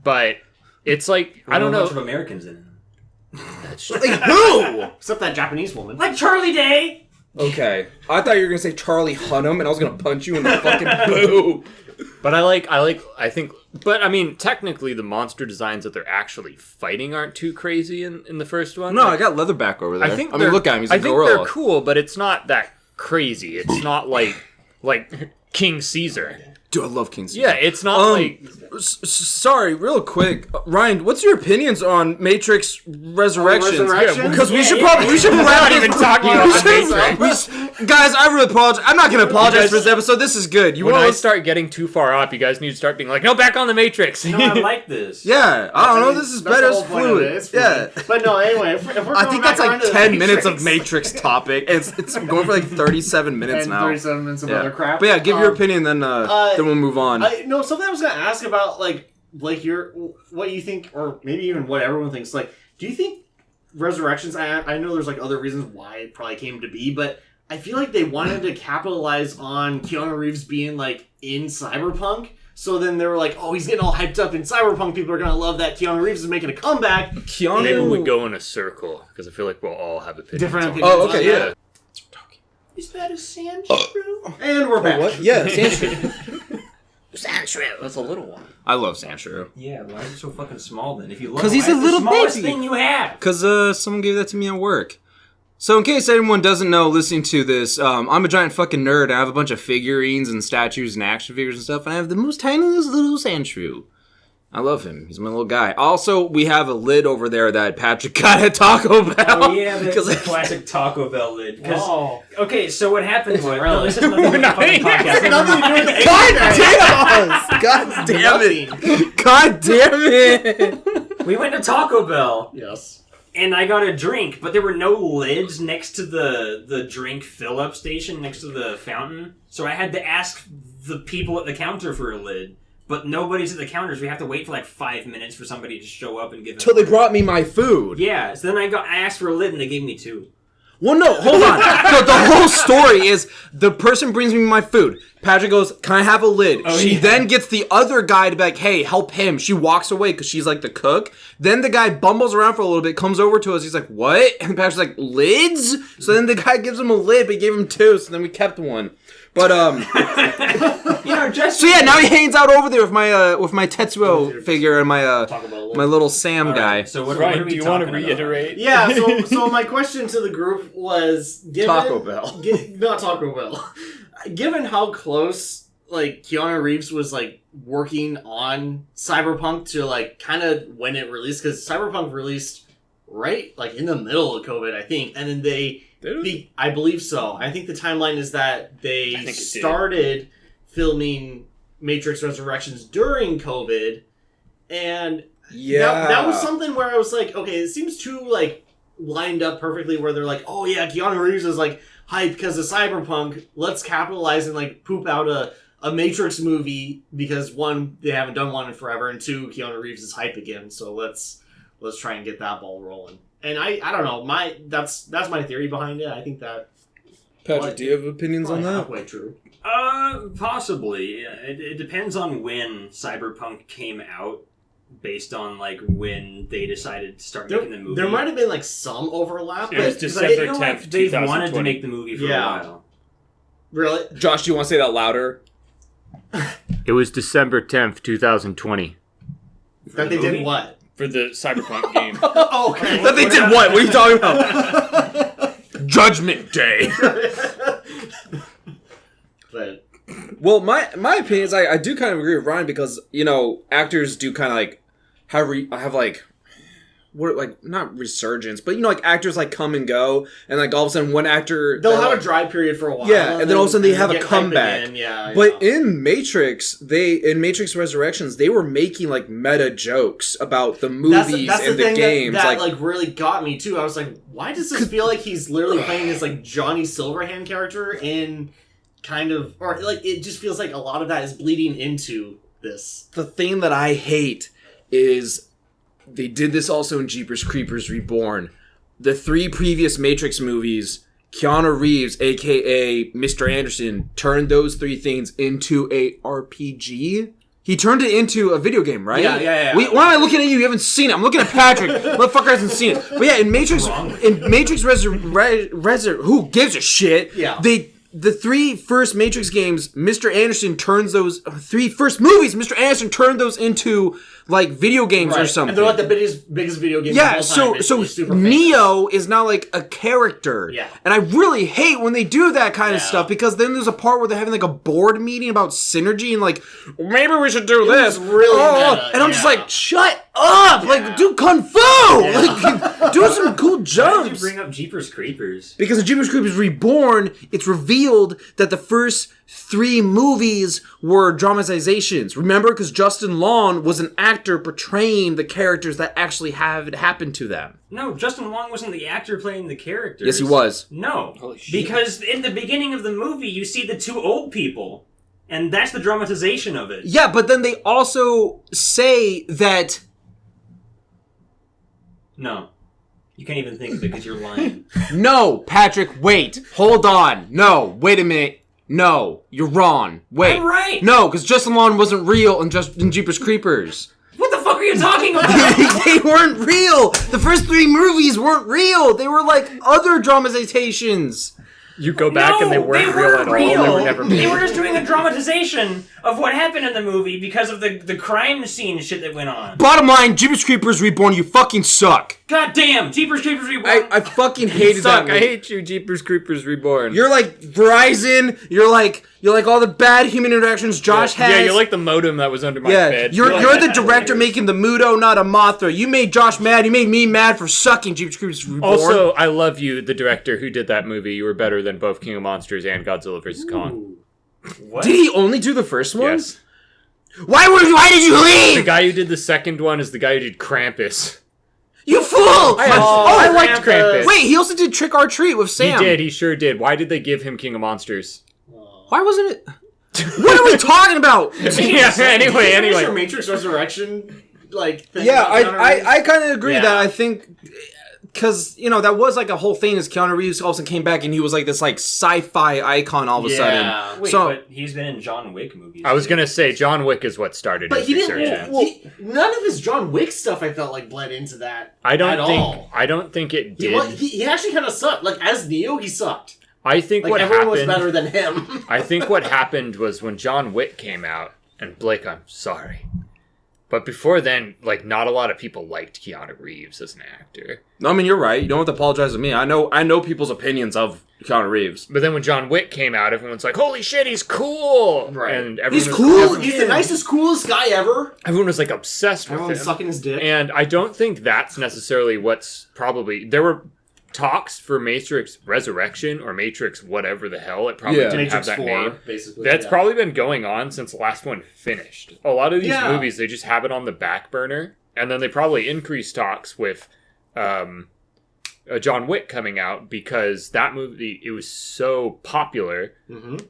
But it's like I don't know. A bunch of Americans in it. Like who? Except that Japanese woman. Like Charlie Day. Okay, I thought you were gonna say Charlie Hunnam, and I was gonna punch you in the fucking boo. But but I mean, technically, the monster designs that they're actually fighting aren't too crazy in the first one. No, I got Leatherback over there. I mean, look at him. He's a gorilla. I think they're cool, but it's not that crazy. It's not like King Caesar. Dude, I love King Caesar. Yeah, it's not like... Sorry, real quick. Ryan, what's your opinions on Matrix Resurrections? Because we should probably... We're not even talking about Matrix. Guys, I really apologize. I'm not going to apologize for this episode. This is good. When I start getting too far off, you guys need to start being like, no, back on the Matrix. No, I like this. Yeah, I don't know. This is better. It's fluid. Yeah. But no, anyway, if we're I think that's like 10 minutes of Matrix topic. It's going for like 37 minutes now. 37 minutes of other crap. But yeah, give your opinion, then we'll move on. No, something I was going to ask about, like what you think, or maybe even what everyone thinks. Like, do you think Resurrections? I know there's like other reasons why it probably came to be, but I feel like they wanted to capitalize on Keanu Reeves being like in Cyberpunk. So then they were like, oh, he's getting all hyped up in Cyberpunk. People are going to love that Keanu Reeves is making a comeback. Maybe we go in a circle, because I feel like we'll all have opinions. Different opinions. Oh, okay, yeah. Is that a sand shrew? And we're back. What? Yeah, sand shrew. Sand shrew. That's a little one. I love Sanshiro. Yeah, why is it so fucking small then? If you look, 'Cause he's a little the smallest baby. thing you have. Because someone gave that to me at work. So in case anyone doesn't know listening to this, I'm a giant fucking nerd. I have a bunch of figurines and statues and action figures and stuff, and I have the most tiniest little Sandshrew. I love him. He's my little guy. Also, we have a lid over there that Patrick got at Taco Bell. Oh yeah, that's the classic Taco Bell lid. Oh. Okay, so what happened was... Really? No, this has nothing to do with the fucking podcast. God damn it! God damn it! We went to Taco Bell. Yes. And I got a drink, but there were no lids next to the drink fill-up station, next to the fountain. So I had to ask the people at the counter for a lid. But nobody's at the counters. We have to wait for like 5 minutes for somebody to show up and give us. Till they brought me my food. Yeah, so then I asked for a lid and they gave me 2. Well, no, hold on. The whole story is the person brings me my food. Patrick goes, can I have a lid? She then gets the other guy to be like, hey, help him. She walks away because she's like the cook. Then the guy bumbles around for a little bit, comes over to us. He's like, what? And Patrick's like, lids? So then the guy gives him a lid, but he gave him 2, so then we kept one. But, just... So yeah, now he hangs out over there with my Tetsuo figure and my little Sam guy. So what Ryan, are we do you want to talking reiterate? Yeah, so my question to the group was... Taco Bell. Not Taco Bell. Given how close, like, Keanu Reeves was, like, working on Cyberpunk to, like, kind of when it released, because Cyberpunk released right, like, in the middle of COVID, I think, and then I believe so. I think the timeline is that they started filming Matrix Resurrections during COVID, and that was something where I was like, okay, it seems too, like, lined up perfectly where they're like, oh yeah, Keanu Reeves is, like, hype because of Cyberpunk. Let's capitalize and, like, poop out a Matrix movie because, 1, they haven't done one in forever, and 2, Keanu Reeves is hype again, so let's try and get that ball rolling. And I don't know, that's my theory behind it. I think that... Patrick, do you have opinions on that? Halfway true. Possibly. It depends on when Cyberpunk came out, based on like when they decided to start making the movie. There might have been like some overlap. It was December 10th, they've 2020. wanted to make the movie for a while. Really? Josh, do you want to say that louder? It was December 10th, 2020. That they did what? For the Cyberpunk game. Oh, okay. That they did what? What are you talking about? Judgment Day. But Well, my opinion is I do kind of agree with Ryan because, actors do kind of like have like what, like, not resurgence, but like actors like come and go, and like all of a sudden one actor they'll have a dry period for a while. Yeah, and then all of a sudden they have a get hype comeback. again. Yeah, But in Matrix Resurrections, they were making like meta jokes about the movies that's and the thing games. that like really got me too. I was like, why does this feel like he's literally playing this like Johnny Silverhand character in kind of, or like it just feels like a lot of that is bleeding into this. The thing that I hate is they did this also in Jeepers Creepers Reborn. The 3 previous Matrix movies, Keanu Reeves, aka Mr. Anderson, turned those 3 things into a RPG. He turned it into a video game, right? Yeah. Why am I looking at you? You haven't seen it. I'm looking at Patrick. Motherfucker hasn't seen it. But yeah, in Matrix who gives a shit? Yeah. The 3 first Matrix games, Mr. Anderson turns those 3 first movies. Mr. Anderson turned those into like video games or something. And they're like the biggest video games. Yeah, of all time. so It's super famous. Neo is now like a character. Yeah. And I really hate when they do that kind of stuff because then there's a part where they're having like a board meeting about synergy and like, maybe we should do this. was really meta, and I'm just yeah. like, shut up! Like, do kung fu! Like, do some cool Why jumps! did you bring up Jeepers Creepers? Because in Jeepers Creepers Reborn, it's revealed that the first 3 movies were dramatizations. Remember? Because Justin Long was an actor portraying the characters that actually had happened to them. No, Justin Long wasn't the actor playing the characters. Yes, he was. No. Holy shit. Because in the beginning of the movie, you see the 2 old people. And that's the dramatization of it. Yeah, but then they also say that... No. You can't even think of it because you're lying. No, Patrick, wait. Hold on. No, wait a minute. No, you're wrong. Wait. I'm right. No, because Justin Long wasn't real in Jeepers Creepers. What the fuck are you talking about? They weren't real. The first 3 movies weren't real. They were like other dramatizations. You go back and they weren't real at all. They were never made. They were just doing a dramatization of what happened in the movie because of the crime scene shit that went on. Bottom line, Jeepers Creepers Reborn, you fucking suck. God damn, Jeepers Creepers Reborn. I fucking hated that Suck. I movie. hate you, Jeepers Creepers Reborn. You're like Verizon. You're like all the bad human interactions Josh has. Yeah, you're like the modem that was under my bed. You're the director making the Mudo, not a Mothra. You made Josh mad. You made me mad for sucking Jeepers Creepers Reborn. Also, I love you, the director who did that movie. You were better than both King of Monsters and Godzilla vs. Kong. What? Did he only do the first one? Yes. Why did you leave? The guy who did the second one is the guy who did Krampus. You fool! I liked Krampus. Wait, he also did Trick or Treat with Sam. He did. He sure did. Why did they give him King of Monsters? Why wasn't it? What are we talking about? Yeah. Anyway. Your Matrix Resurrection, like thing Yeah, about Keanu Reeves? I kind of agree Yeah. that I think because that was like a whole thing as Keanu Reeves all of a sudden came back and he was like this like sci-fi icon all of a Yeah. sudden. Wait, So but he's been in John Wick movies. I was gonna say John Wick is what started But his he didn't. resurgence. None of his John Wick stuff I felt like bled into that. I don't at think. all. I don't think it He, did. he actually kind of sucked. Like as Neo, he sucked. I think Like what everyone was happened. better than him. I think what happened was when John Wick came out, and Blake, I'm sorry, but before then, like not a lot of people liked Keanu Reeves as an actor. I mean, you're right. You don't have to apologize to me. I know people's opinions of Keanu Reeves. But then when John Wick came out, everyone's like, "Holy shit, he's cool!" Right. And He's was, cool. He's the nicest, coolest guy ever. Everyone was like obsessed with Everyone's him. sucking his dick. And I don't think that's necessarily what's probably there were talks for Matrix Resurrection or Matrix whatever the hell it probably Yeah. didn't Matrix have that 4, name. basically. That's yeah. probably been going on since the last one finished. A lot of these Yeah. movies, they just have it on the back burner, and then they probably increase talks with John Wick coming out because that movie, it was so popular,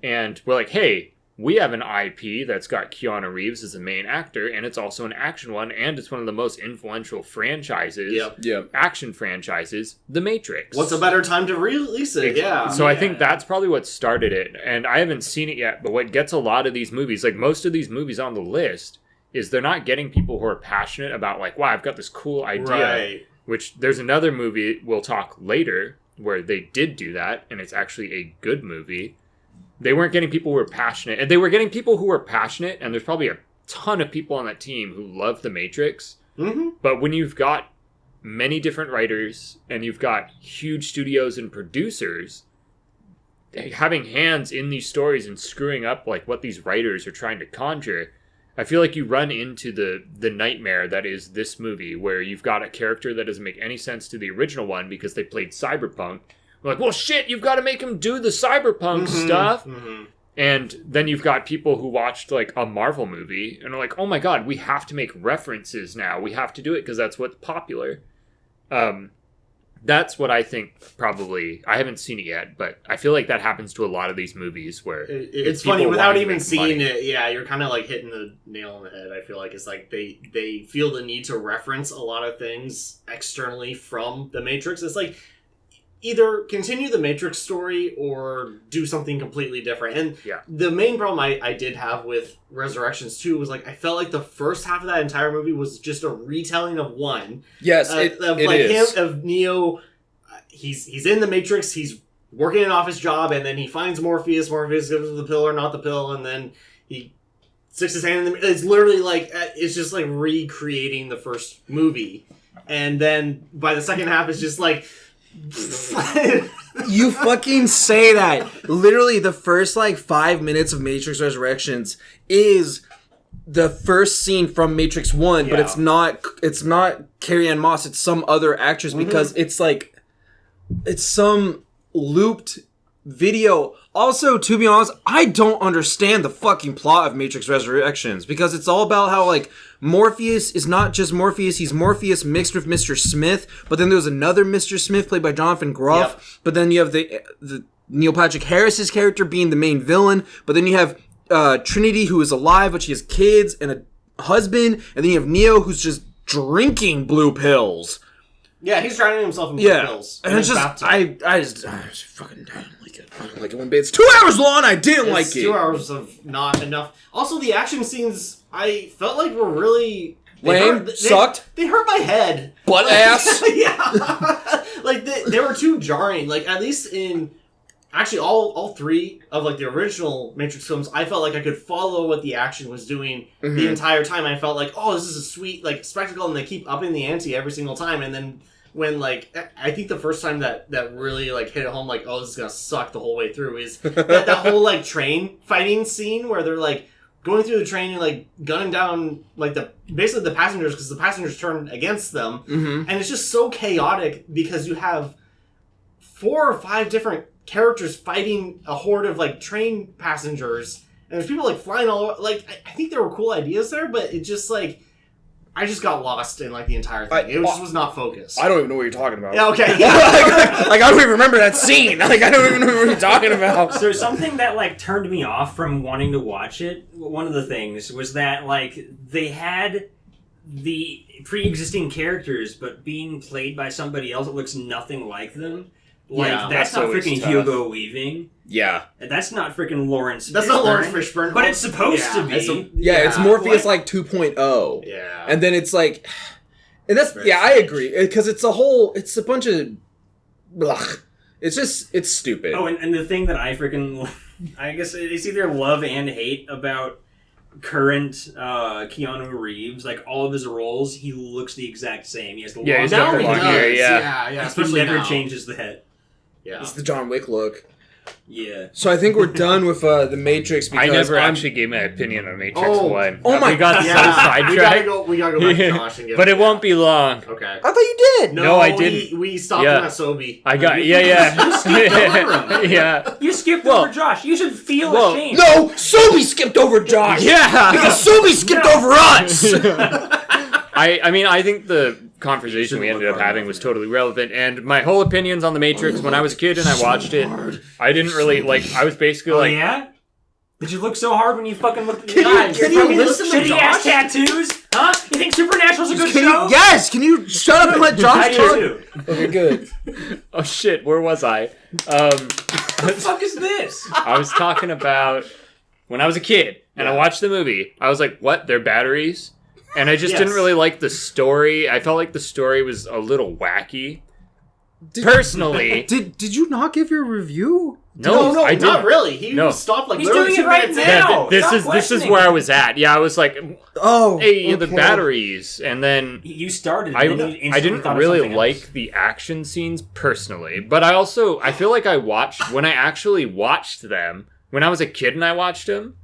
and we're like, hey, we have an IP that's got Keanu Reeves as the main actor, and it's also an action one, and it's one of the most influential franchises, Yep. action franchises, The Matrix. What's a better time to release it? Yeah. So I think that's probably what started it. And I haven't seen it yet, but what gets a lot of these movies, like most of these movies on the list, is they're not getting people who are passionate about like, wow, I've got this cool idea. Right. Which there's another movie we'll talk later where they did do that, and it's actually a good movie. they weren't getting people who were passionate. And they were getting people who were passionate, and there's probably a ton of people on that team who love The Matrix. Mm-hmm. But when you've got many different writers and you've got huge studios and producers having hands in these stories and screwing up like what these writers are trying to conjure, I feel like you run into the nightmare that is this movie, where you've got a character that doesn't make any sense to the original one because they played Cyberpunk. We're like, well, shit, you've got to make him do the Cyberpunk stuff. Mm-hmm. And then you've got people who watched like a Marvel movie and are like, oh my god, we have to make references now. We have to do it because that's what's popular. That's what I think probably. I haven't seen it yet, but I feel like that happens to a lot of these movies where it's funny without even seeing it. Yeah, you're kind of like hitting the nail on the head. I feel like it's like they feel the need to reference a lot of things externally from the Matrix. It's like either continue the Matrix story or do something completely different. And the main problem I did have with Resurrections 2 was like I felt like the first half of that entire movie was just a retelling of one. Yes, it is. Of Neo. He's in the Matrix. He's working an office job, and then he finds Morpheus. Morpheus gives him the pill or not the pill, and then he sticks his hand in the. It's literally like it's just like recreating the first movie, and then by the second half, it's just like. You fucking say that. Literally, the first like 5 minutes of Matrix Resurrections is the first scene from Matrix 1, but it's not Carrie-Anne Moss, it's some other actress because it's like it's some looped video. Also, to be honest, I don't understand the fucking plot of Matrix Resurrections because it's all about how like Morpheus is not just Morpheus, he's Morpheus mixed with Mr. Smith, but then there's another Mr. Smith played by Jonathan Groff, but then you have the Neil Patrick Harris's character being the main villain, but then you have Trinity who is alive but she has kids and a husband, and then you have Neo who's just drinking blue pills. Yeah, he's drowning himself in blue pills. And it's just I just fucking don't like it. I don't like it when it's 2 hours long. I didn't like it. 2 hours of not enough. Also, the action scenes I felt like were really lame. Sucked. They hurt my head. Butt ass. Yeah, like they were too jarring. Like at least in actually all three of like the original Matrix films, I felt like I could follow what the action was doing the entire time. I felt like, oh, this is a sweet like spectacle, and they keep upping the ante every single time. And then when like I think the first time that really like hit it home, like, oh, this is gonna suck the whole way through, is that whole train fighting scene where they're like going through the train and like gunning down like basically the passengers because the passengers turn against them, and it's just so chaotic because you have 4 or 5 different characters fighting a horde of like train passengers, and there's people like flying all over. Like I think there were cool ideas there, but it just like I just got lost in like the entire thing. It just was not focused. I don't even know what you're talking about. Yeah, okay. like I don't even remember that scene. Like I don't even know what you're talking about. So something that like turned me off from wanting to watch it, one of the things was that like they had the pre-existing characters but being played by somebody else that looks nothing like them. Like, that's not freaking Hugo Weaving. Yeah. And that's not freaking Lawrence Fishburne. That's not Lawrence Fishburne. But it's supposed to be. It's Morpheus like 2.0. Yeah. And then it's like... And that's... Yeah, I agree. Because it's a bunch of... Blah. It's stupid. Oh, and the thing that I freaking... I guess it's either love and hate about current Keanu Reeves. Like, all of his roles, he looks the exact same. He has the long hair. Yeah. He never changes the head. Yeah. It's the John Wick look. Yeah. So I think we're done with the Matrix because I never actually gave my opinion on Matrix 1. Oh my we got so sidetracked. We gotta go back to Josh and give but it won't be long. Okay. I thought you did. No, I didn't. We stopped him at Sobe. I got You skipped over him. Yeah. You skipped over Josh. You should feel ashamed. No, Sobe skipped over Josh. Yeah. Because Sobe skipped over us. I mean, I think the conversation we ended up having was totally relevant, and my whole opinions on The Matrix when I was a kid and I watched it, I didn't really, like, I was basically yeah? Did you look so hard when you fucking looked at the Can you listen to shitty-ass tattoos? Huh? You think Supernatural's a good show? Yes! Can you shut up and let Josh I do talk? too. Okay, good. Oh shit, where was I? What the fuck is this? I was talking about when I was a kid and I watched the movie, I was like, what? They're batteries? And I just didn't really like the story. I felt like the story was a little wacky. personally. Did you not give your review? No, I didn't. not really. He No. stopped like He's literally doing it 2 right minutes in. now. This Stop is questioning where I it. was at. Yeah, I was like, Oh, hey, the okay. batteries, and then You started. I and then you instantly didn't thought of really something like else. the action scenes personally, but I feel like when I actually watched them when I was a kid and I watched them.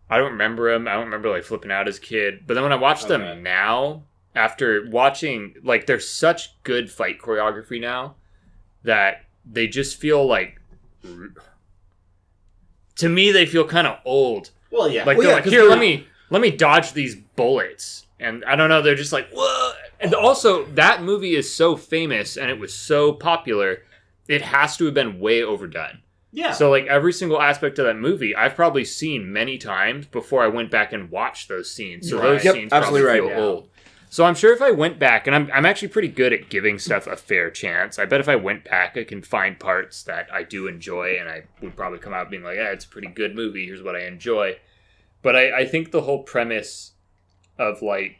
I don't remember them. I don't remember like flipping out as a kid. But then when I watch them now, after watching, like, there's such good fight choreography now that they just feel like, to me, they feel kind of old. Well, yeah. Like, Well, they're yeah, like, 'cause here, they're- let me dodge these bullets. And I don't know, they're just like, whoa. And also, that movie is so famous and it was so popular, it has to have been way overdone. yeah. So, like, every single aspect of that movie, I've probably seen many times before I went back and watched those scenes. So Right. those Yep, scenes probably absolutely feel right. old. So I'm sure if I went back, and I'm actually pretty good at giving stuff a fair chance. I bet if I went back, I can find parts that I do enjoy, and I would probably come out being like, yeah, it's a pretty good movie. Here's what I enjoy. But I think the whole premise of, like,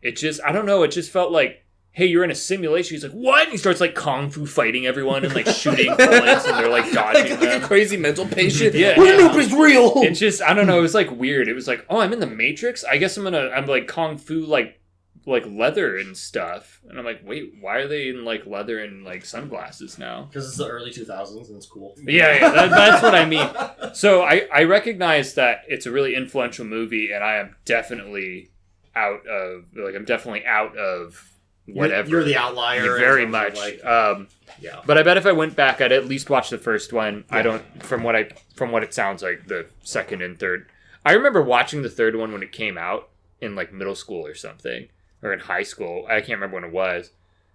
it just, I don't know, it just felt like, hey, you're in a simulation. He's like, what? And he starts, like, kung fu fighting everyone and, like, shooting bullets, and they're, like, dodging like them. a crazy mental patient. Yeah. Well, nobody's real. It's just, I don't know, it was, like, weird. It was like, oh, I'm in the Matrix? I guess I'm like, kung fu, like leather and stuff. And I'm like, wait, why are they in, like, leather and, like, sunglasses now? Because it's the early 2000s and it's cool. Yeah, that's what I mean. So I recognize that it's a really influential movie, and I am definitely out of whatever. You're the outlier. Yeah, in very terms of, much. Like, yeah. But I bet if I went back, I'd at least watch the first one. I don't, from what it sounds like, the second and third. I remember watching the third one when it came out in, like, middle school or something, or in high school. I can't remember when it was.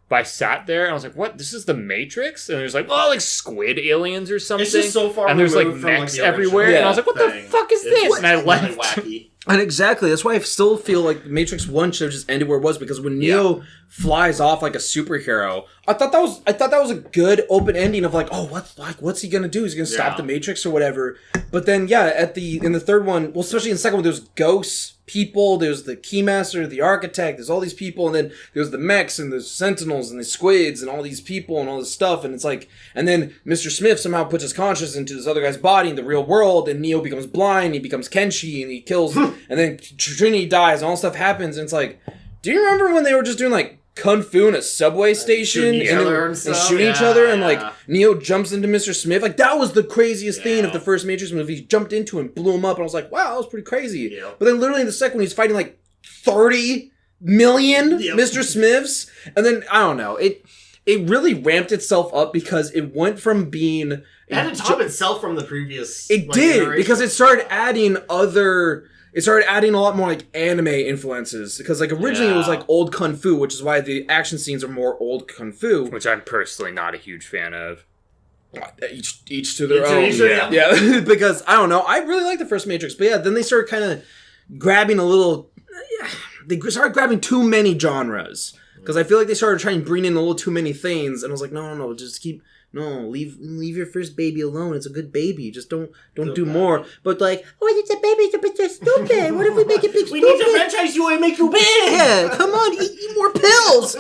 But I sat there and I was like, "What? This is the Matrix?" And there's like, "Oh, like squid aliens or something." It's just so far and there's like removed from, like, mechs the original everywhere, and I was like, "What the thing. fuck is It's this?" And I nothing left. wacky. And exactly, that's why I still feel like Matrix 1 should have just ended where it was, because when Neo flies off like a superhero, I thought that was a good open ending of like, oh, what's he gonna do? He's gonna stop the Matrix or whatever. But then in the third one, well, especially in the second one, there's ghosts, people, there's the Keymaster, the Architect, there's all these people, and then there's the mechs and the Sentinels and the squids and all these people and all this stuff, and it's like, and then Mr. Smith somehow puts his consciousness into this other guy's body in the real world, and Neo becomes blind, he becomes Kenshi, and he kills, and then Trinity dies, and all this stuff happens, and it's like, do you remember when they were just doing like kung fu in a subway station shooting each and other and stuff? shooting each Yeah, other, and yeah. like Neo jumps into Mr. Smith? Like, that was the craziest thing of the first Matrix movie. He jumped into him, blew him up, and I was like, wow, that was pretty crazy. Yeah. But then literally in the second one, he's fighting like 30 million Mr. Smiths, and then I don't know, it really ramped itself up because it went from being It had to top itself from the previous. it like, did, iteration. because it started adding a lot more like anime influences, because like originally it was like old kung fu, which is why the action scenes are more old kung fu. Which I'm personally not a huge fan of. Each to their own. Each to- Yeah, because I don't know, I really like the first Matrix, but yeah, then they started kind of grabbing a little. They started grabbing too many genres, because I feel like they started trying to bring in a little too many things, and I was like, no, just keep. No, leave your first baby alone. It's a good baby. Just don't do more. But like, oh, it's a baby. It's a bit so stupid. What if we make it big? We need to franchise you and make you big. Yeah, come on, eat more pills.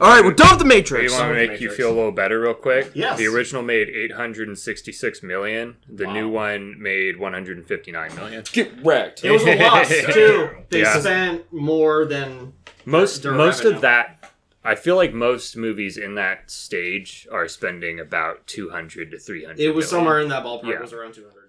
All right, we're done with the Matrix. You want to make you feel a little better real quick? Yes. The original made $866 million. The new one made $159 million. Get wrecked. It was a loss too. They Yeah. spent more than Most their of revenue. that, I feel like most movies in that stage are spending about 200 to 300 It was million. somewhere in that ballpark. Yeah. It was around 200.